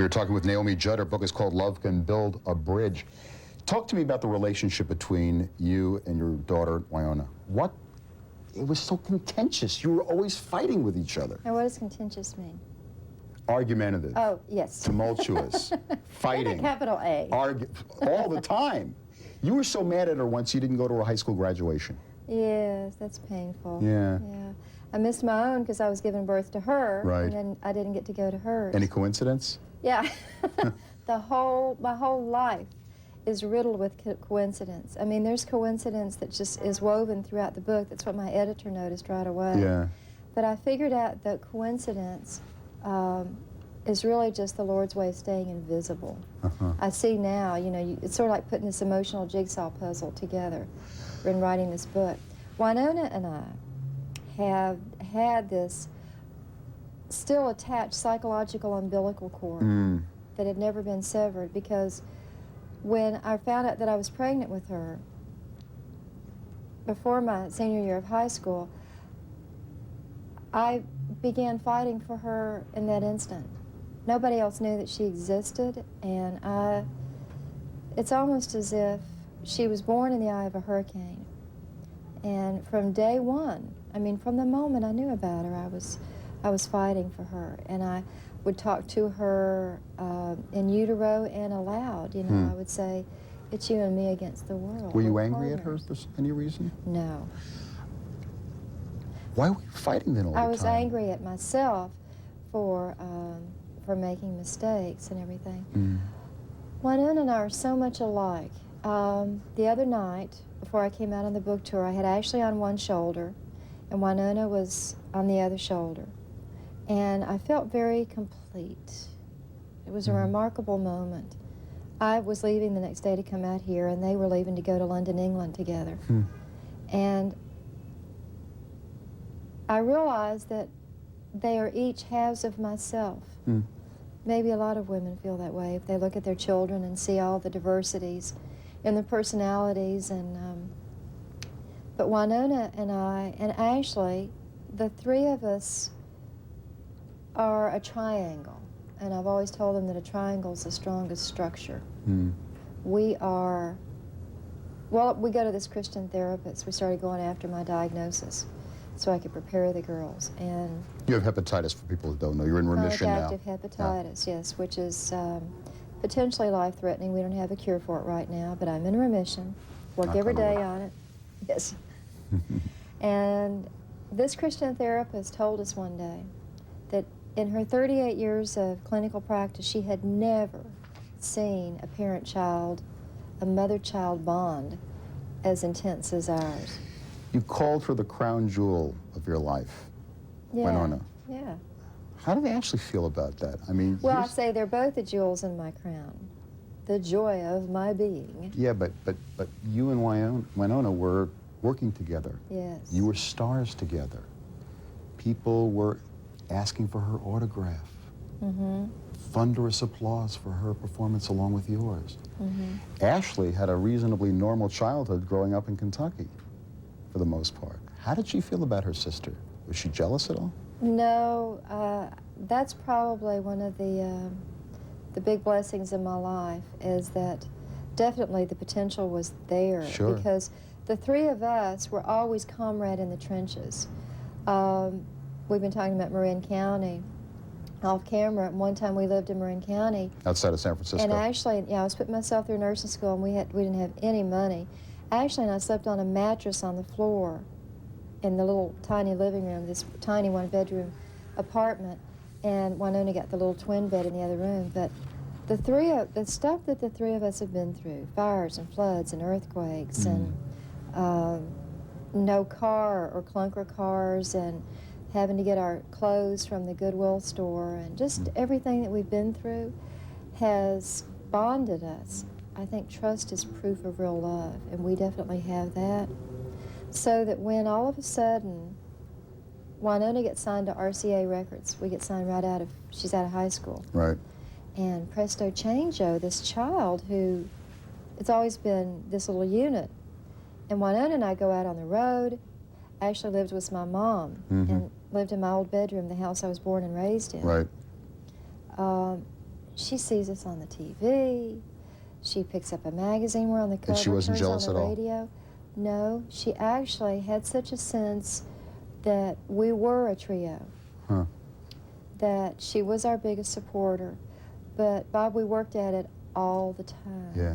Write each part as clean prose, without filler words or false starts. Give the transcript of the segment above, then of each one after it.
We are talking with Naomi Judd. Her book is called Love Can Build a Bridge. Talk to me about the relationship between you and your daughter, Wyona. It was so contentious. You were always fighting with each other. Now, what does contentious mean? Argumentative. Oh, yes. Tumultuous. Fighting. With a capital A. All the time. You were so mad at her once you didn't go to her high school graduation. Yes, that's painful. Yeah. Yeah. I missed my own because I was giving birth to her. Right. And then I didn't get to go to hers. Any coincidence? Yeah. My whole life is riddled with coincidence. I mean, there's coincidence that just is woven throughout the book. That's what my editor noticed right away. Yeah. But I figured out that coincidence is really just the Lord's way of staying invisible. I see now, you know, it's sort of like putting this emotional jigsaw puzzle together in writing this book. Wyona and I have had this still attached psychological umbilical cord that had never been severed, because when I found out that I was pregnant with her, before my senior year of high school, I began fighting for her in that instant. Nobody else knew that she existed, and it's almost as if she was born in the eye of a hurricane. And from day one, I mean, from the moment I knew about her, I was fighting for her, and I would talk to her in utero and aloud. You know, I would say, "It's you and me against the world." Were you We're angry at partners. her for any reason? No. Why were you fighting then all the time? I was angry at myself for making mistakes and everything. Wyona and I are so much alike. The other night, before I came out on the book tour, I had Ashley on one shoulder, and Wyona was on the other shoulder. And I felt very complete. It was a remarkable moment. I was leaving the next day to come out here, and they were leaving to go to London, England together. And I realized that they are each halves of myself. Maybe a lot of women feel that way if they look at their children and see all the diversities in the personalities. But Wyona and I and Ashley, the three of us are a triangle. And I've always told them that a triangle is the strongest structure. We are, well, we go to this Christian therapist. We started going after my diagnosis so I could prepare the girls. And you have hepatitis, for people who don't know. You're in remission now. active hepatitis, yes, which is potentially life-threatening. We don't have a cure for it right now, but I'm in remission. Work every day on it. Yes. And this Christian therapist told us one day that in her 38 years of clinical practice, she had never seen a parent-child, a mother-child bond as intense as ours. You called her the crown jewel of your life, Wyona. Yeah. How do they actually feel about that? I mean, Well, I say they're both the jewels in my crown, the joy of my being. yeah, but you and Wyona were working together. Yes. You were stars together. People were asking for her autograph. Thunderous applause for her performance along with yours. Ashley had a reasonably normal childhood growing up in Kentucky, for the most part. How did she feel about her sister? Was she jealous at all? No, that's probably one of the big blessings in my life, is that definitely the potential was there. Sure. Because the three of us were always comrade in the trenches. We've been talking about Marin County off camera. One time we lived in Marin County. Outside of San Francisco. And Ashley, yeah, I was putting myself through nursing school, and we didn't have any money. Ashley and I slept on a mattress on the floor in the little tiny living room, this tiny one-bedroom apartment, and Wyona got the little twin bed in the other room. But the stuff that the three of us have been through, fires and floods and earthquakes and no car or clunker cars, and having to get our clothes from the Goodwill store, and just everything that we've been through has bonded us. I think trust is proof of real love, and we definitely have that. So that when all of a sudden Wyona gets signed to RCA Records, we get signed she's out of high school. Right. And presto changeo, this child who, it's always been this little unit. And Wyona and I go out on the road. Ashley lived with my mom and lived in my old bedroom, the house I was born and raised in. Right. she sees us on the TV. She picks up a magazine. We're on the cover. And she wasn't turns jealous on the at all? radio. No, she actually had such a sense that we were a trio. Huh. That she was our biggest supporter. But, Bob, we worked at it all the time. Yeah.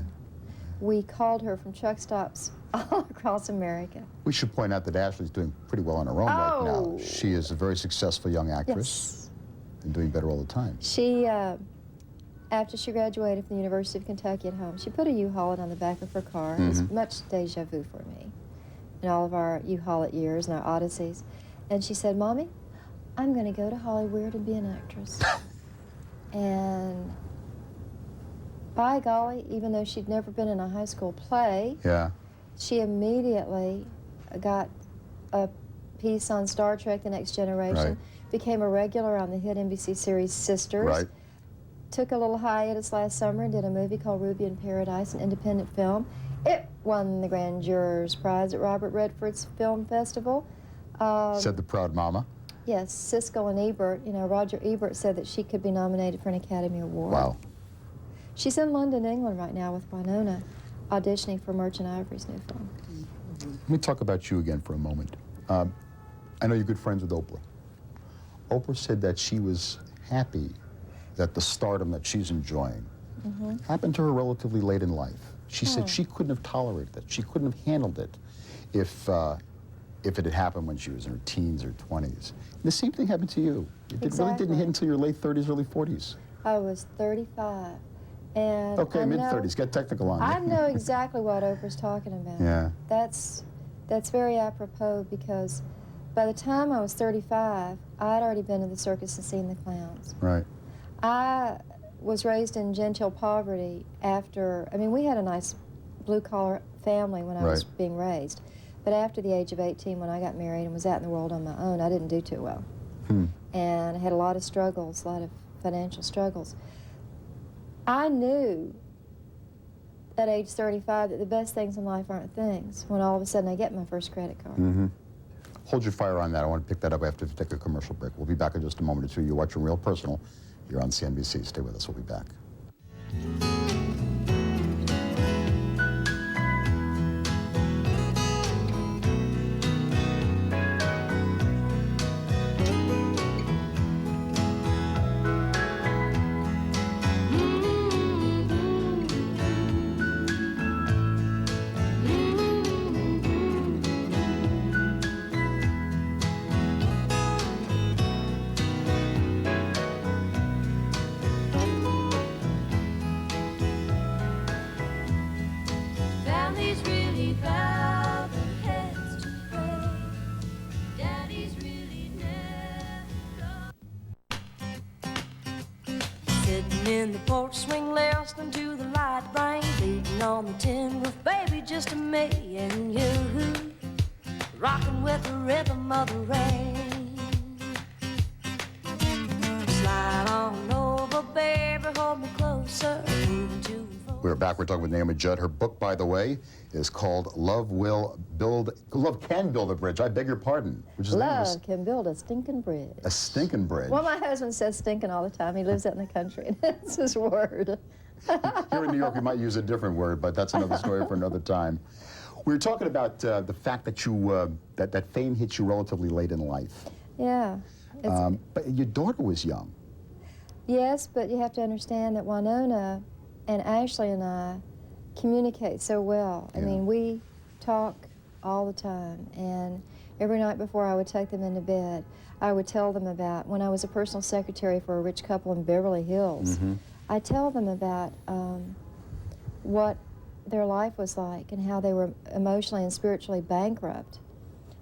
We called her from truck stops all across America. We should point out that Ashley's doing pretty well on her own right now. She is a very successful young actress. Yes. And doing better all the time. She, after she graduated from the University of Kentucky at home, she put a U-Haul on the back of her car. It was much deja vu for me in all of our U-Haul years and our odysseys. And she said, Mommy, I'm going to go to Hollywood and be an actress. And by golly, even though she'd never been in a high school play, she immediately got a piece on Star Trek: The Next Generation, became a regular on the hit NBC series Sisters, took a little hiatus last summer and did a movie called Ruby in Paradise, an independent film. It won the Grand Jurors Prize at Robert Redford's Film Festival. Said the proud mama. Yes, Siskel and Ebert, you know, Roger Ebert said that she could be nominated for an Academy Award. Wow. She's in London, England right now with Winona, auditioning for Merchant Ivory's new film. Let me talk about you again for a moment. I know you're good friends with Oprah. Oprah said that she was happy that the stardom that she's enjoying happened to her relatively late in life. She said she couldn't have tolerated it. She couldn't have handled it if it had happened when she was in her teens or 20s. And the same thing happened to you. It really didn't hit until your late 30s, early 40s. I was 35. And okay, mid-30s. Get technical on I me. know exactly what Oprah's talking about. Yeah. That's very apropos because by the time I was 35, I'd already been to the circus and seen the clowns. Right. I was raised in genteel poverty after, I mean, we had a nice blue-collar family when I was being raised. But after the age of 18, when I got married and was out in the world on my own, I didn't do too well. And I had a lot of struggles, a lot of financial struggles. I knew at age 35 that the best things in life aren't things when all of a sudden I get my first credit card. Hold your fire on that. I want to pick that up after we take a commercial break. We'll be back in just a moment or two. You're watching Real Personal. You're on CNBC. Stay with us. We'll be back. In the porch swing, listening to the light rain beating on the tin roof, baby, just me and you, rocking with the rhythm of the rain. Slide on over, baby, hold me closer. We're back. We're talking with Naomi Judd. Her book, by the way, is called Love Can Build a Bridge. I beg your pardon. Which is Love can build a stinking bridge. A stinking bridge. Well, my husband says stinking all the time. He lives out in the country, and that's his word. Here in New York, we might use a different word, but that's another story for another time. We were talking about the fact that you that fame hit you relatively late in life. Yeah. But your daughter was young. Yes, but you have to understand that Winona and Ashley and I communicate so well. I mean, we talk all the time, and every night before I would take them into bed, I would tell them about when I was a personal secretary for a rich couple in Beverly Hills. I tell them about what their life was like and how they were emotionally and spiritually bankrupt.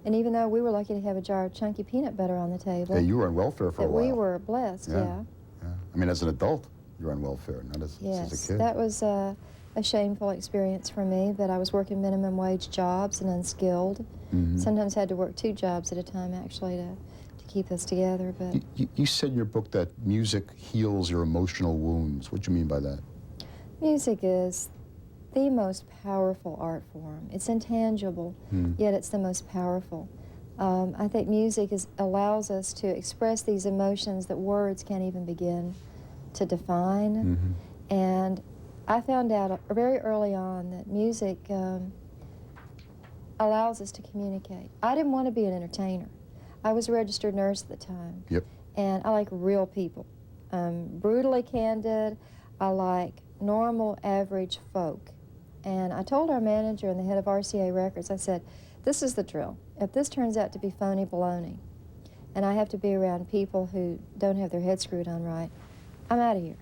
And even though we were lucky to have a jar of chunky peanut butter on the table, Yeah, you were on welfare for a while. we were blessed, yeah. I mean, as an adult, you're on welfare, not as a kid. That was a shameful experience for me, that I was working minimum wage jobs and unskilled. Sometimes had to work 2 jobs at a time, actually, to keep us together. But you said in your book that music heals your emotional wounds. What do you mean by that? music is the most powerful art form. It's intangible, yet it's the most powerful. I think music allows us to express these emotions that words can't even begin to define. And I found out very early on that music allows us to communicate. I didn't want to be an entertainer. I was a registered nurse at the time. Yep. And I like real people. Brutally candid. I like normal, average folk. And I told our manager and the head of RCA Records, I said, this is the drill. If this turns out to be phony baloney, and I have to be around people who don't have their heads screwed on right, I'm out of here.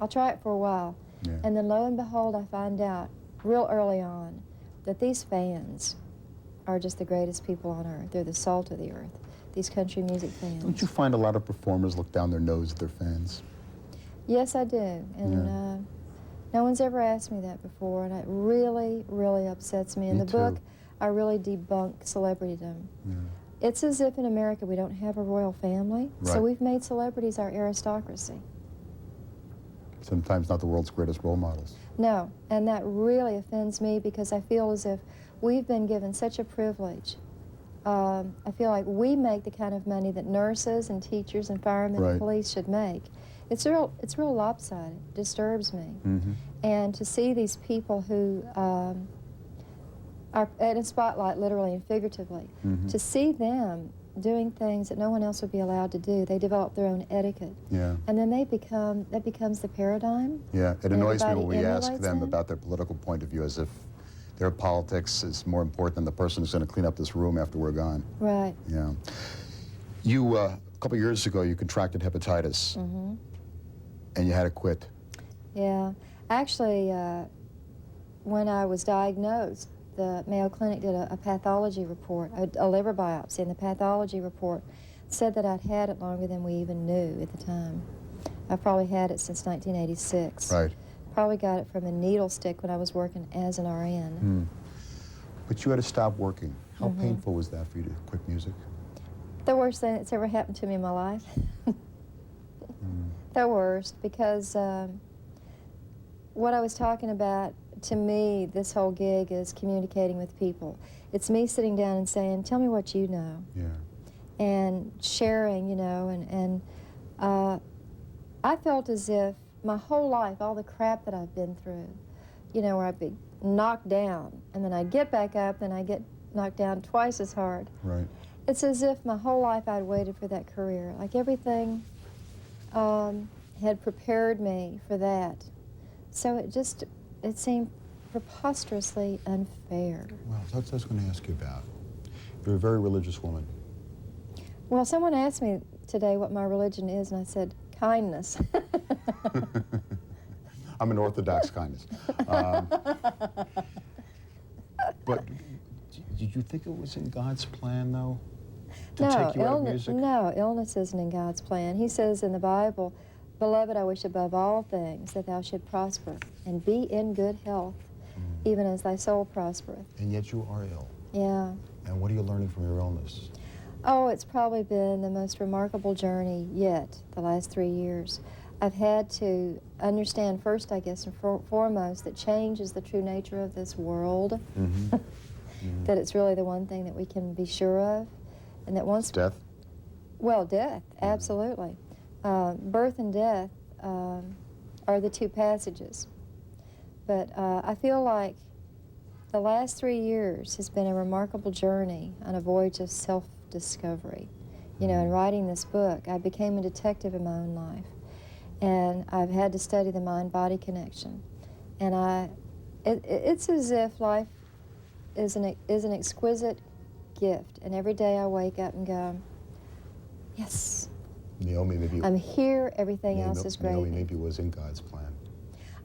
I'll try it for a while. Yeah. And then lo and behold, I find out real early on that these fans are just the greatest people on earth. They're the salt of the earth, these country music fans. Don't you find a lot of performers look down their nose at their fans? Yes, I do. And no one's ever asked me that before, and it really, really upsets me. In Me the too. book, I really debunk celebritydom. It's as if in America we don't have a royal family, so Right. we've made celebrities our aristocracy. Sometimes not the world's greatest role models. No, and that really offends me because I feel as if we've been given such a privilege. I feel like we make the kind of money that nurses and teachers and firemen Right. and police should make. It's real lopsided. It disturbs me. And to see these people who are in a spotlight, literally and figuratively, to see them doing things that no one else would be allowed to do, they develop their own etiquette. Yeah. And then that becomes the paradigm. Yeah, it annoys me when we Everybody ask emulates them them. about their political point of view as if their politics is more important than the person who's going to clean up this room after we're gone. Right. Yeah. You, a couple of years ago, you contracted hepatitis, and you had to quit. Yeah. Actually, when I was diagnosed, the Mayo Clinic did a pathology report, a liver biopsy, and the pathology report said that I'd had it longer than we even knew at the time. I've probably had it since 1986. Right. Probably got it from a needle stick when I was working as an RN. But you had to stop working. How painful was that for you to quit music? The worst thing that's ever happened to me in my life. The worst, because what I was talking about, to me, this whole gig is communicating with people. It's me sitting down and saying, tell me what you know. Yeah. And sharing, you know, and I felt as if my whole life, all the crap that I've been through, you know, where I'd be knocked down, and then I'd get back up, and I'd get knocked down twice as hard. Right. It's as if my whole life I'd waited for that career. Like everything had prepared me for that. So it seemed preposterously unfair. Well, that's what I was going to ask you about. You're a very religious woman. Well, someone asked me today what my religion is, and I said, kindness. I'm an Orthodox kindness. But did you think it was in God's plan, though, to take you out of music? No, illness isn't in God's plan. He says in the Bible, beloved, I wish above all things that thou should prosper and be in good health, even as thy soul prospereth. And yet you are ill. Yeah. And what are you learning from your illness? Oh, it's probably been the most remarkable journey yet, the last 3 years. I've had to understand first, I guess, and foremost, that change is the true nature of this world, that it's really the one thing that we can be sure of, and that once... Death? Well, death, absolutely. Birth and death are the two passages. But I feel like the last 3 years has been a remarkable journey on a voyage of self-discovery. You know, in writing this book, I became a detective in my own life. And I've had to study the mind-body connection. And it's as if life is an exquisite gift. And every day I wake up and go, yes, Naomi, maybe... I'm here, everything else is gravy. Naomi, maybe it was in God's plan.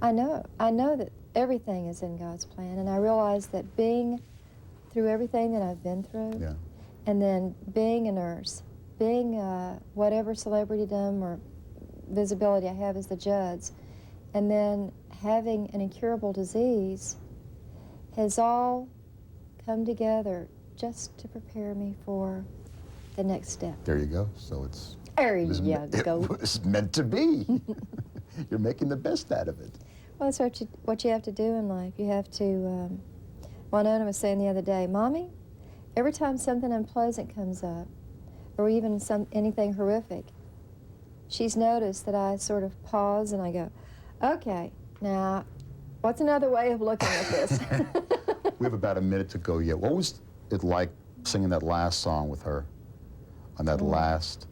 I know that everything is in God's plan, and I realize that being through everything that I've been through, Yeah. and then being a nurse, being whatever celebritydom or visibility I have as the Judds, and then having an incurable disease has all come together just to prepare me for the next step. There you go. So it's... There It was, you it go. was meant to be. You're making the best out of it. Well, that's what you have to do in life. You have to, Winona was saying the other day, Mommy, every time something unpleasant comes up, or even anything horrific, she's noticed that I sort of pause and I go, okay, now, what's another way of looking at this? We have about a minute to go yet. What was it like singing that last song with her on that last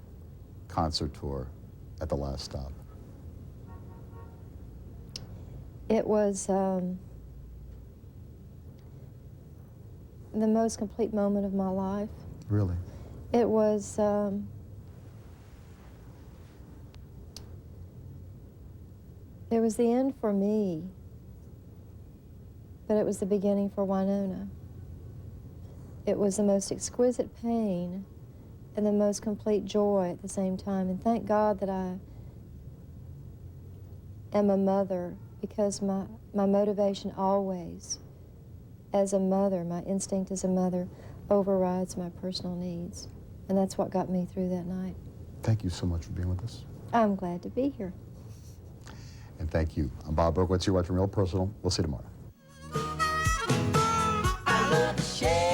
concert tour at the last stop? It was the most complete moment of my life. Really? It was the end for me, but it was the beginning for Winona. It was the most exquisite pain and the most complete joy at the same time. And thank God that I am a mother, because my motivation always, as a mother, my instinct as a mother, overrides my personal needs. And that's what got me through that night. Thank you so much for being with us. I'm glad to be here. And thank you. I'm Bob Berkowitz. You're watching Real Personal. We'll see you tomorrow. I love to share.